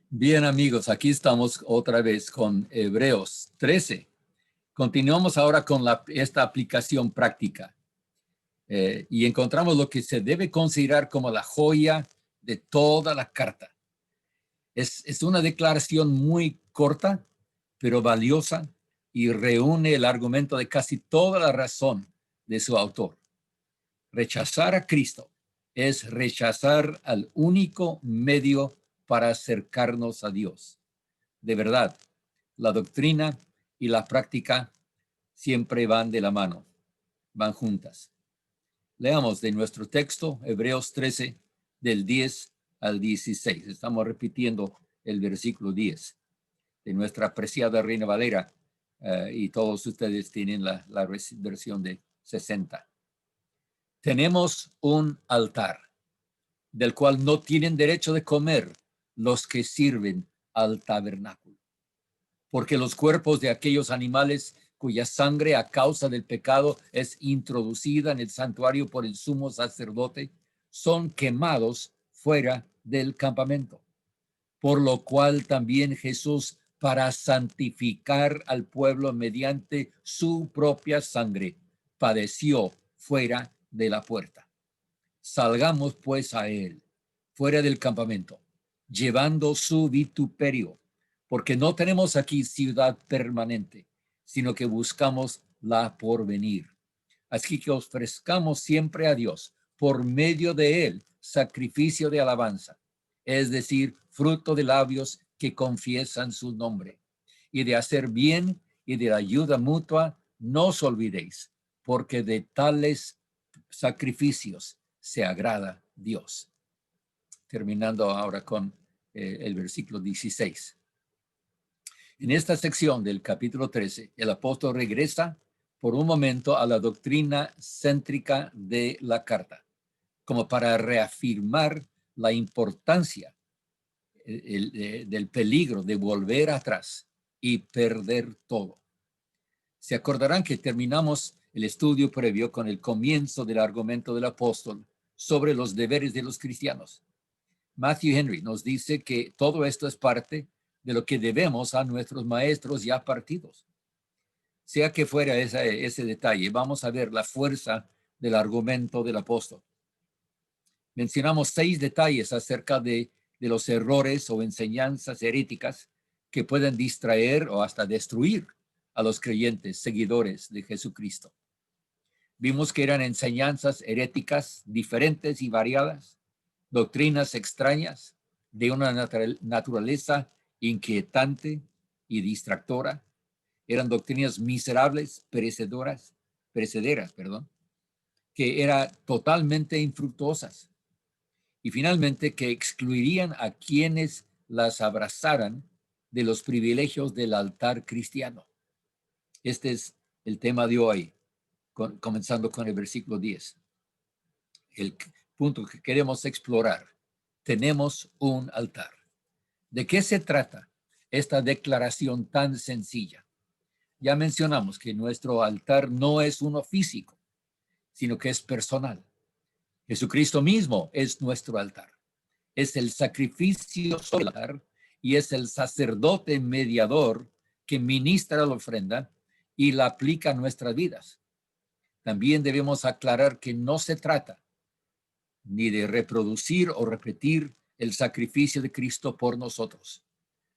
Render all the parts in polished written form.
Bien, amigos, aquí estamos otra vez con Hebreos 13. Continuamos ahora con esta aplicación práctica y encontramos lo que se debe considerar como la joya de toda la carta. Es una declaración muy corta, pero valiosa y reúne el argumento de casi toda la razón de su autor. Rechazar a Cristo es rechazar al único medio para acercarnos a Dios. De verdad, la doctrina y la práctica siempre van de la mano, van juntas. Leamos de nuestro texto, Hebreos 13, del 10 al 16. Estamos repitiendo el versículo 10 de nuestra apreciada Reina Valera y todos ustedes tienen la versión de 60. Tenemos un altar del cual no tienen derecho de comer los que sirven al tabernáculo, porque los cuerpos de aquellos animales cuya sangre a causa del pecado es introducida en el santuario por el sumo sacerdote, son quemados fuera del campamento. Por lo cual también Jesús, para santificar al pueblo mediante su propia sangre, padeció fuera de la puerta. Salgamos pues a él, fuera del campamento, llevando su vituperio, porque no tenemos aquí ciudad permanente, sino que buscamos la porvenir. Así que ofrezcamos siempre a Dios, por medio de él, sacrificio de alabanza, es decir, fruto de labios que confiesan su nombre. Y de hacer bien y de la ayuda mutua, no os olvidéis, porque de tales sacrificios se agrada Dios. Terminando ahora con el versículo 16. En esta sección del capítulo 13, el apóstol regresa por un momento a la doctrina céntrica de la carta, como para reafirmar la importancia del peligro de volver atrás y perder todo. Se acordarán que terminamos el estudio previo con el comienzo del argumento del apóstol sobre los deberes de los cristianos. Matthew Henry nos dice que todo esto es parte de lo que debemos a nuestros maestros ya partidos. Sea que fuera ese detalle, vamos a ver la fuerza del argumento del apóstol. Mencionamos 6 detalles acerca de los errores o enseñanzas heréticas que pueden distraer o hasta destruir a los creyentes seguidores de Jesucristo. Vimos que eran enseñanzas heréticas diferentes y variadas, doctrinas extrañas de una naturaleza inquietante y distractora. Eran doctrinas miserables, perecederas, que eran totalmente infructuosas. Y finalmente que excluirían a quienes las abrazaran de los privilegios del altar cristiano. Este es el tema de hoy, comenzando con el versículo 10. El punto que queremos explorar. Tenemos un altar. ¿De qué se trata esta declaración tan sencilla? Ya mencionamos que nuestro altar no es uno físico, sino que es personal. Jesucristo mismo es nuestro altar. Es el sacrificio sobre el altar y es el sacerdote mediador que ministra la ofrenda y la aplica a nuestras vidas. También debemos aclarar que no se trata ni de reproducir o repetir el sacrificio de Cristo por nosotros.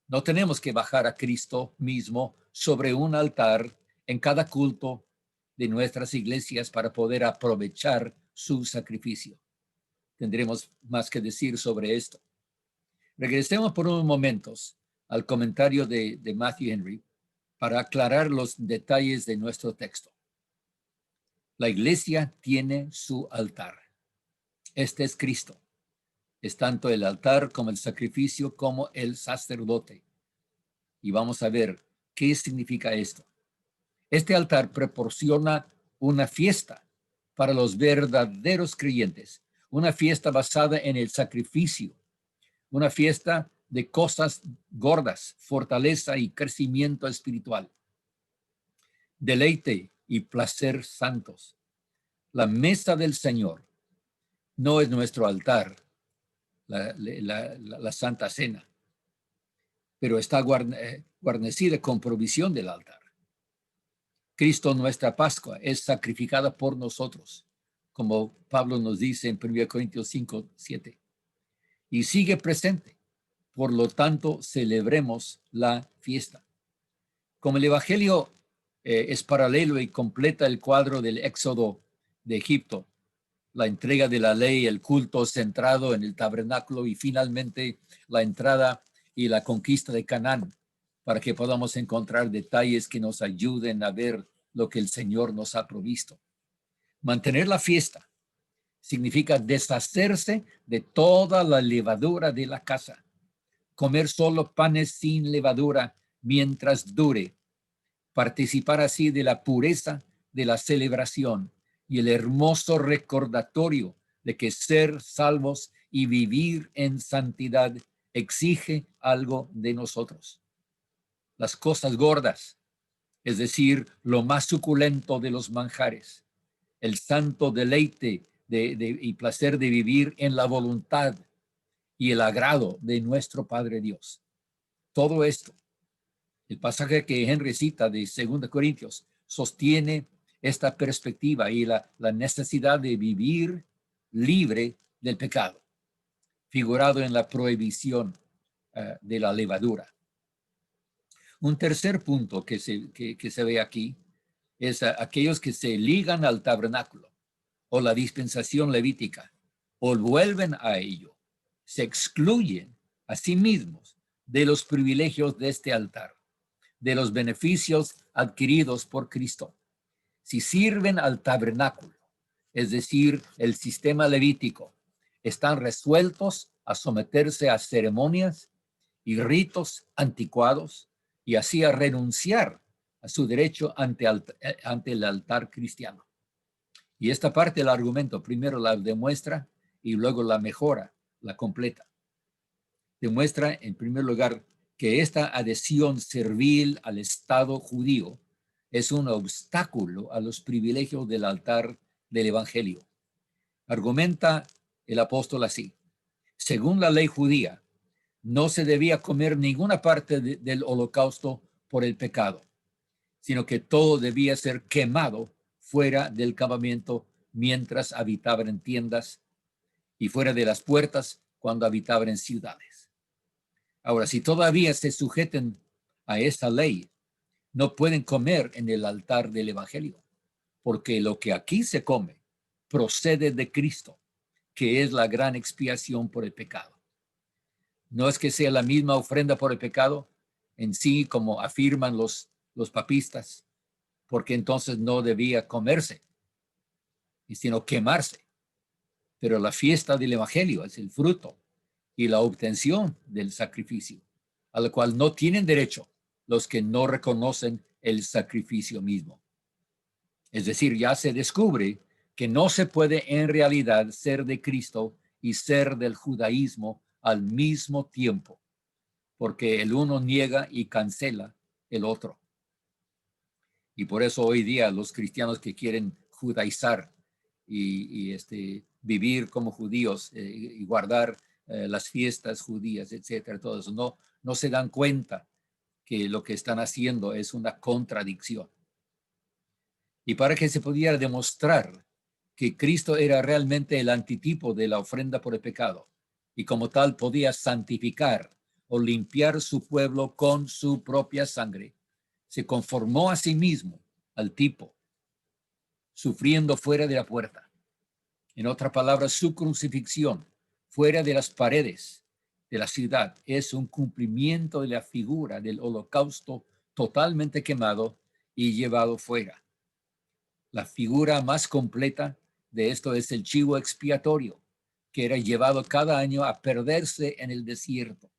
No tenemos que bajar a Cristo mismo sobre un altar en cada culto de nuestras iglesias para poder aprovechar su sacrificio. Tendremos más que decir sobre esto. Regresemos por unos momentos al comentario de Matthew Henry para aclarar los detalles de nuestro texto. La iglesia tiene su altar. Este es Cristo. Es tanto el altar como el sacrificio como el sacerdote. Y vamos a ver qué significa esto. Este altar proporciona una fiesta para los verdaderos creyentes, una fiesta basada en el sacrificio, una fiesta de cosas gordas, fortaleza y crecimiento espiritual, deleite y placer santos. La mesa del Señor no es nuestro altar, la Santa Cena. pero está guarnecida con provisión del altar. Cristo, nuestra Pascua, es sacrificada por nosotros, como Pablo nos dice en 1 Corintios 5, 7. Y sigue presente. Por lo tanto, celebremos la fiesta. Como el Evangelio es paralelo y completa el cuadro del éxodo de Egipto, la entrega de la ley, el culto centrado en el tabernáculo y finalmente la entrada y la conquista de Canaán, para que podamos encontrar detalles que nos ayuden a ver lo que el Señor nos ha provisto. Mantener la fiesta significa deshacerse de toda la levadura de la casa, comer solo panes sin levadura mientras dure, participar así de la pureza de la celebración y el hermoso recordatorio de que ser salvos y vivir en santidad exige algo de nosotros. Las cosas gordas, es decir, lo más suculento de los manjares, el santo deleite y placer de vivir en la voluntad y el agrado de nuestro Padre Dios. Todo esto, el pasaje que Henry cita de 2 Corintios, sostiene esta perspectiva y la necesidad de vivir libre del pecado, figurado en la prohibición de la levadura. Un tercer punto que se ve aquí es aquellos que se ligan al tabernáculo o la dispensación levítica o vuelven a ello, se excluyen a sí mismos de los privilegios de este altar, de los beneficios adquiridos por Cristo. Si sirven al tabernáculo, es decir, el sistema levítico, están resueltos a someterse a ceremonias y ritos anticuados y así a renunciar a su derecho ante el altar cristiano. Y esta parte del argumento primero la demuestra y luego la mejora, la completa. Demuestra en primer lugar que esta adhesión servil al Estado judío es un obstáculo a los privilegios del altar del Evangelio. Argumenta el apóstol así: según la ley judía, no se debía comer ninguna parte del holocausto por el pecado, sino que todo debía ser quemado fuera del campamento mientras habitaban en tiendas y fuera de las puertas cuando habitaban en ciudades. Ahora, si todavía se sujeten a esta ley, no pueden comer en el altar del Evangelio, porque lo que aquí se come procede de Cristo, que es la gran expiación por el pecado. No es que sea la misma ofrenda por el pecado en sí, como afirman los papistas, porque entonces no debía comerse, sino quemarse. Pero la fiesta del Evangelio es el fruto y la obtención del sacrificio, a lo cual no tienen derecho los que no reconocen el sacrificio mismo. Es decir, ya se descubre que no se puede en realidad ser de Cristo y ser del judaísmo al mismo tiempo, porque el uno niega y cancela el otro. Y por eso hoy día los cristianos que quieren judaizar y vivir como judíos y guardar las fiestas judías, etcétera, todo eso, no se dan cuenta que lo que están haciendo es una contradicción. Y para que se pudiera demostrar que Cristo era realmente el antitipo de la ofrenda por el pecado y como tal podía santificar o limpiar su pueblo con su propia sangre, se conformó a sí mismo al tipo, sufriendo fuera de la puerta. En otras palabras, su crucifixión fuera de las paredes de la ciudad es un cumplimiento de la figura del holocausto totalmente quemado y llevado fuera. La figura más completa de esto es el chivo expiatorio, que era llevado cada año a perderse en el desierto.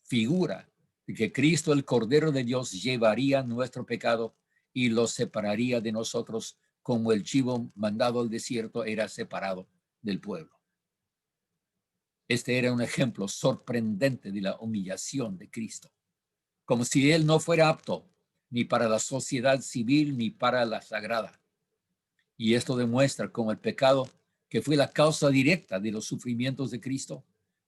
Figura de que Cristo, el Cordero de Dios, llevaría nuestro pecado y lo separaría de nosotros como el chivo mandado al desierto era separado del pueblo. Este era un ejemplo sorprendente de la humillación de Cristo, como si él no fuera apto ni para la sociedad civil ni para la sagrada. Y esto demuestra cómo el pecado, que fue la causa directa de los sufrimientos de Cristo,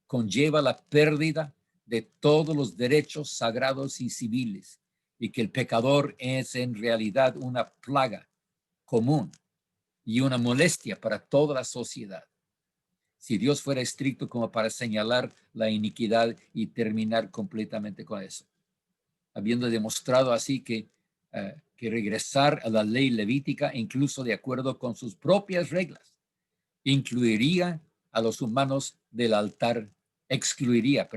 conlleva la pérdida de todos los derechos sagrados y civiles, y que el pecador es en realidad una plaga común y una molestia para toda la sociedad. Si Dios fuera estricto como para señalar la iniquidad y terminar completamente con eso, habiendo demostrado así que regresar a la ley levítica, incluso de acuerdo con sus propias reglas, incluiría a los humanos del altar, excluiría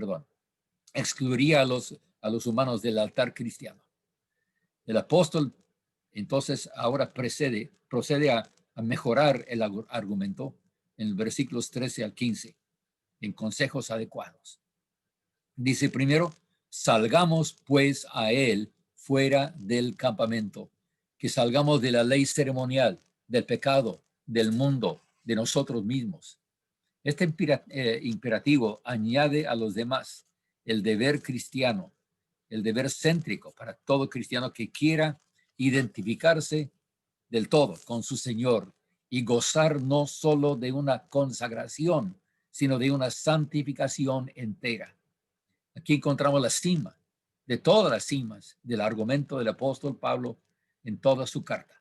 a los humanos del altar cristiano. El apóstol entonces ahora procede a mejorar el argumento en los versículos 13 al 15, en consejos adecuados. Dice primero, salgamos pues a él fuera del campamento, que salgamos de la ley ceremonial, del pecado, del mundo, de nosotros mismos. Este imperativo añade a los demás el deber cristiano, el deber céntrico para todo cristiano que quiera identificarse del todo con su Señor y gozar no solo de una consagración, sino de una santificación entera. Aquí encontramos la cima de todas las cimas del argumento del apóstol Pablo en toda su carta.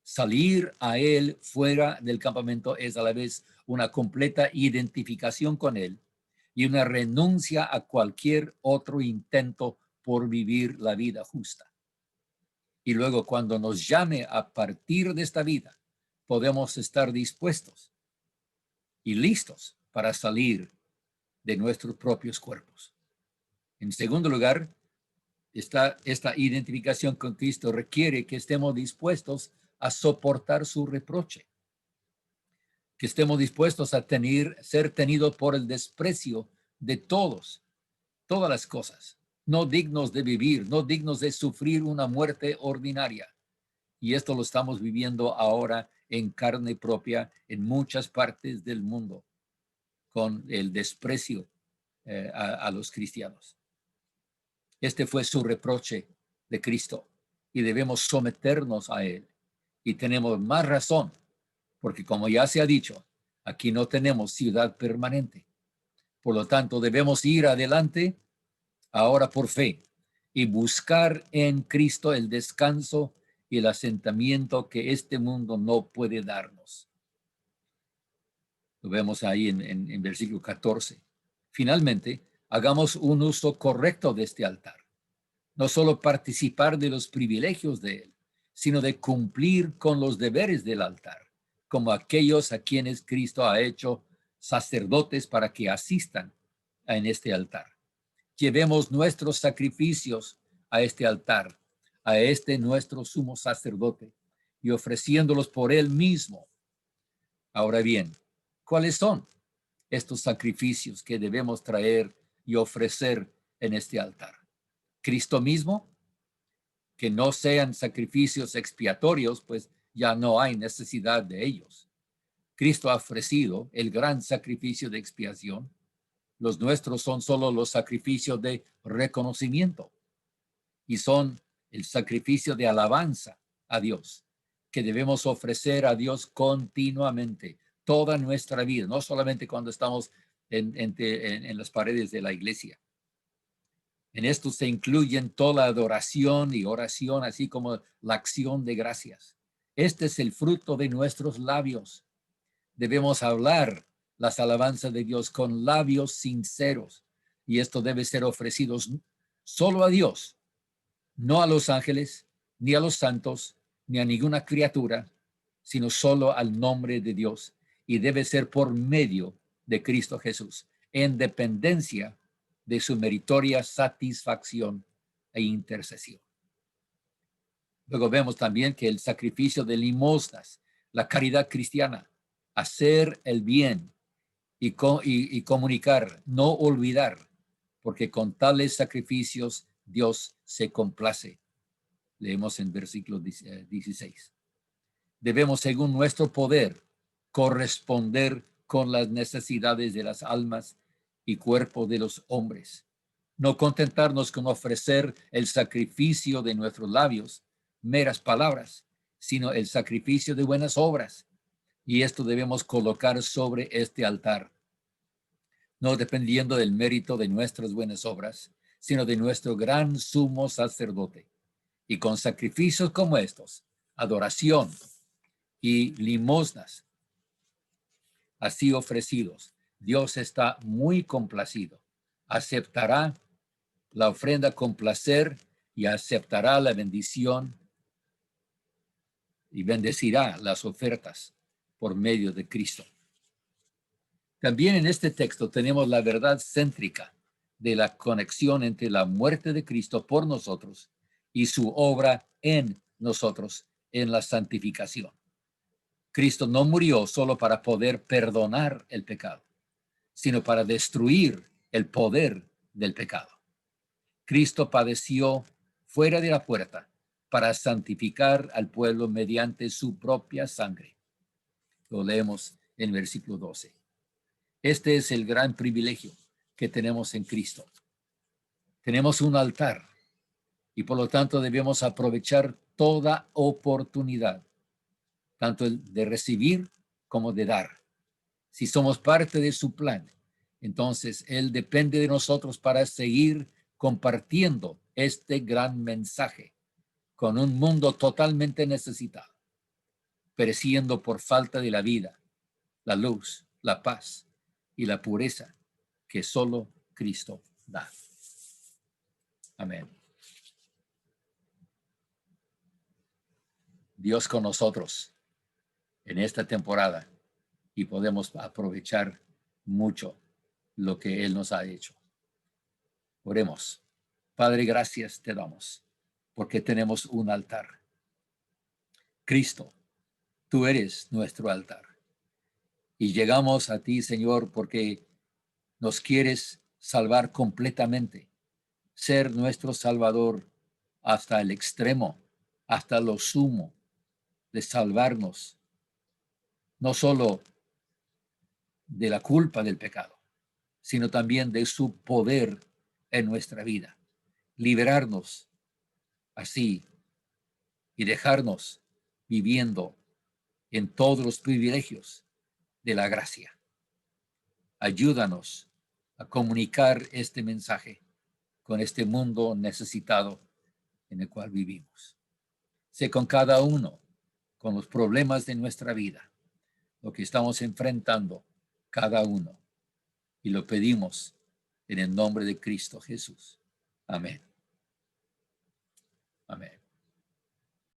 Salir a él fuera del campamento es a la vez una completa identificación con él y una renuncia a cualquier otro intento por vivir la vida justa. Y luego cuando nos llame a partir de esta vida, podemos estar dispuestos y listos para salir de nuestros propios cuerpos. En segundo lugar, esta identificación con Cristo requiere que estemos dispuestos a soportar su reproche, que estemos dispuestos a ser tenidos por el desprecio de todas las cosas, no dignos de vivir, no dignos de sufrir una muerte ordinaria. Y esto lo estamos viviendo ahora en carne propia en muchas partes del mundo, con el desprecio a los cristianos. Este fue su reproche de Cristo y debemos someternos a él. Y tenemos más razón, porque como ya se ha dicho, aquí no tenemos ciudad permanente. Por lo tanto, debemos ir adelante ahora por fe y buscar en Cristo el descanso y el asentamiento que este mundo no puede darnos. Lo vemos ahí en versículo 14. Finalmente, hagamos un uso correcto de este altar. No solo participar de los privilegios de él, sino de cumplir con los deberes del altar, como aquellos a quienes Cristo ha hecho sacerdotes para que asistan en este altar. Llevemos nuestros sacrificios a este altar, a este nuestro sumo sacerdote, y ofreciéndolos por él mismo. Ahora bien, ¿cuáles son estos sacrificios que debemos traer y ofrecer en este altar? Cristo mismo, que no sean sacrificios expiatorios, pues ya no hay necesidad de ellos. Cristo ha ofrecido el gran sacrificio de expiación. Los nuestros son solo los sacrificios de reconocimiento y son el sacrificio de alabanza a Dios, que debemos ofrecer a Dios continuamente, toda nuestra vida, no solamente cuando estamos en las paredes de la iglesia. En esto se incluyen toda la adoración y oración, así como la acción de gracias. Este es el fruto de nuestros labios. Debemos hablar las alabanzas de Dios con labios sinceros, y esto debe ser ofrecido solo a Dios, no a los ángeles, ni a los santos, ni a ninguna criatura, sino solo al nombre de Dios, y debe ser por medio de Cristo Jesús, en dependencia de su meritoria satisfacción e intercesión. Luego vemos también que el sacrificio de limosnas, la caridad cristiana, hacer el bien y comunicar, no olvidar, porque con tales sacrificios Dios se complace. Leemos en versículo 16. Debemos, según nuestro poder, corresponder con las necesidades de las almas y cuerpo de los hombres. No contentarnos con ofrecer el sacrificio de nuestros labios, meras palabras, sino el sacrificio de buenas obras. Y esto debemos colocar sobre este altar. no dependiendo del mérito de nuestras buenas obras, sino de nuestro gran sumo sacerdote. Y con sacrificios como estos, adoración y limosnas así ofrecidos, Dios está muy complacido. Aceptará la ofrenda con placer y aceptará la bendición y bendecirá las ofertas por medio de Cristo. También en este texto tenemos la verdad céntrica de la conexión entre la muerte de Cristo por nosotros y su obra en nosotros en la santificación. Cristo no murió solo para poder perdonar el pecado, sino para destruir el poder del pecado. Cristo padeció fuera de la puerta para santificar al pueblo mediante su propia sangre. Lo leemos en versículo 12. Este es el gran privilegio que tenemos en Cristo. Tenemos un altar y por lo tanto debemos aprovechar toda oportunidad, tanto el de recibir como de dar. Si somos parte de su plan, entonces Él depende de nosotros para seguir compartiendo este gran mensaje con un mundo totalmente necesitado, pereciendo por falta de la vida, la luz, la paz y la pureza que solo Cristo da. Amén. Dios con nosotros en esta temporada y podemos aprovechar mucho lo que Él nos ha hecho. Oremos. Padre, gracias te damos porque tenemos un altar. Cristo, tú eres nuestro altar. Y llegamos a ti, Señor, porque nos quieres salvar completamente, ser nuestro Salvador hasta el extremo, hasta lo sumo de salvarnos, no solo de la culpa del pecado, sino también de su poder en nuestra vida. Liberarnos así y dejarnos viviendo en todos los privilegios de la gracia. Ayúdanos a comunicar este mensaje con este mundo necesitado en el cual vivimos. Sé con cada uno, con los problemas de nuestra vida, lo que estamos enfrentando cada uno. Y lo pedimos en el nombre de Cristo Jesús. Amén. Amén.